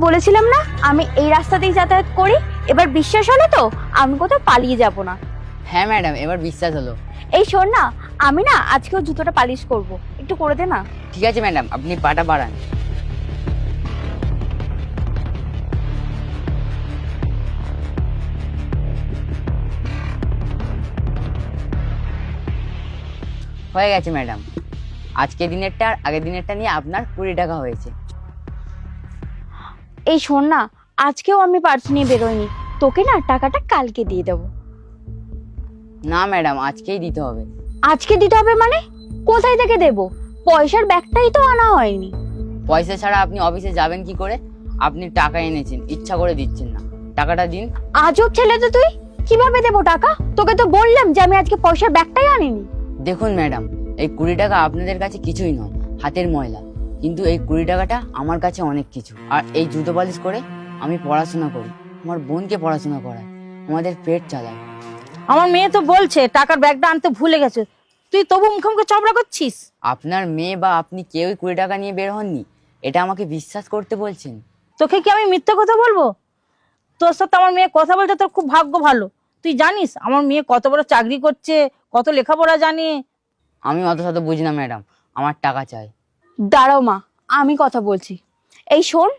বলেছিলাম না আমি এই রাস্তাতেই যাতায়াত করি। এবার বিশ্বাস হলো তো? আমি কোথাও পালিয়ে যাব না। হ্যাঁ ম্যাডাম, এবার বিশ্বাস হলো। এই শোন না, আমি না আজকেও জুতোটা পালিশ করব, একটু করে দে না। ঠিক আছে ম্যাডাম, আপনি পাটা বাড়ান। হয়ে গেছে ম্যাডাম। আজকের দিনেরটা আর আগের দিনেরটা নিয়ে আপনার 20 টাকা হয়েছে। এই শোন না, আজকেও আমি পার্স নিয়ে বেরোইনি, তোকে না টাকাটা কালকে দিয়ে দেবো। না ম্যাডাম, আজকেই দিতে হবে। আজকে দিতে হবে মানে? কোথায় থেকে দেবো? পয়সার ব্যাগটাই তো আনা হয়নি। পয়সা ছাড়া আপনি অফিসে যাবেন কি করে? আপনি টাকা এনেছেন, ইচ্ছা করে দিচ্ছেন না। টাকাটা দিন। আজব ছেলে তো তুই, কিভাবে দেবো টাকা? তোকে তো বললাম যে আমি আজকে পয়সার ব্যাগটাই আনিনি। দেখুন ম্যাডাম, এই 20 টাকা আপনাদের কাছে কিছুই নয়, হাতের ময়লা। কিন্তু এই 20 টাকাটা আমার কাছে অনেক কিছু। আর এই জুতো পালিশ করে আমি পড়াশোনা করি, আমার বোনকে পড়াশোনা করাই, আমাদের পেট চালাই। আমার মেয়ে তো বলছে টাকার ব্যাগটা আনতে ভুলে গেছে, তুই তবু মুখে মুখে চবড়া করছিস। আপনার মেয়ে বা আপনি কেউই 20 টাকা নিয়ে বের হননি, এটা আমাকে বিশ্বাস করতে বলছেন? তোকে কি আমি মিথ্যে কথা বলবো? তোর সাথে আমার মেয়ে কথা বলতে তোর খুব ভাগ্য ভালো। তুই জানিস আমার মেয়ে কত বড় চাকরি করছে, কত লেখাপড়া জানে। আমি অত শত বুঝি না ম্যাডাম, আমার টাকা চাই। দাঁড়াও মা, আমি কথা বলছি। এই শোন,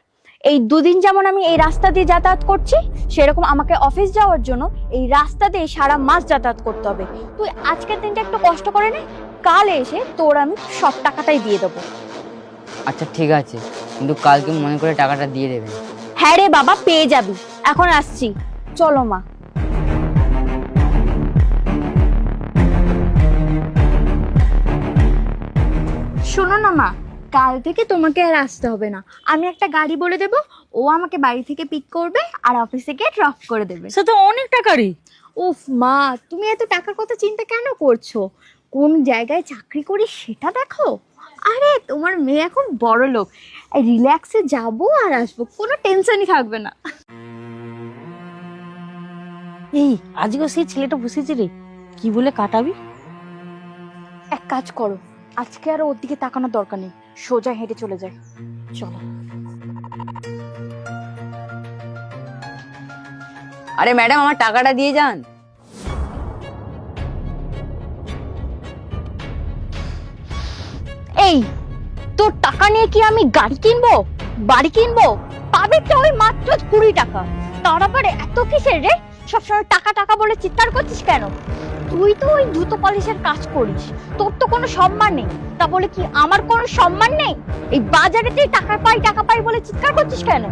এই দুদিন যেমন আমি এই রাস্তা দিয়ে যাতায়াত করছি, সেরকম আমাকে অফিস যাওয়ার জন্য এই রাস্তা দিয়ে সারা মাস যাতায়াত করতে হবে। তুই আজকের দিনটা একটু কষ্ট করে নে, কাল এসে তোর আমি সব টাকাটাই দিয়ে দেবো। আচ্ছা ঠিক আছে, কিন্তু কালকে মনে করে টাকাটা দিয়ে দেবেন। হ্যাঁ রে বাবা, পেয়ে যাবি। এখন আসছি, চলো মা। শোনো না মা, কাল থেকে তোমাকে আর আসতে হবে না। আমি একটা গাড়ি বলে দেব, ও আমাকে বাড়ি থেকে পিক করবে আর অফিসে গিয়ে ড্রপ করে দেবে। সে তো অনেক টাকারই। উফ মা, তুমি এত টাকার কথা চিন্তা কেন করছো? কোন জায়গায় চাকরি করি সেটা দেখো। আরে তোমার মেয়ে এখন বড় লোক, রিল্যাক্সে যাবো আর আসবো, কোনো টেনশনই থাকবে না। এই আজকে সেই ছেলেটা বসেছে রে, কি বলে কাটাবি? এক কাজ করো, আজকে আর ওর দিকে তাকানোর দরকার নেই, সোজা হেঁটে চলে যায়। চলো। আরে ম্যাডাম, আমার টাকাটা দিয়ে যান। এই, তোর টাকা নিয়ে কি আমি গাড়ি কিনবো, বাড়ি কিনবো? পাবি তো ওই মাত্র 20 টাকা। তারপরে এত কিসের রে? সবসময় টাকা টাকা বলে চিৎকার করছিস কেন? তুই তো ওই জুতো পলিশের কাজ করিস, তোর তো কোনো সম্মান নেই। তা বলে কি আমার কোনো সম্মান নেই? এই বাজারে তুই টাকা পাই বলে চিৎকার করছিস কেন?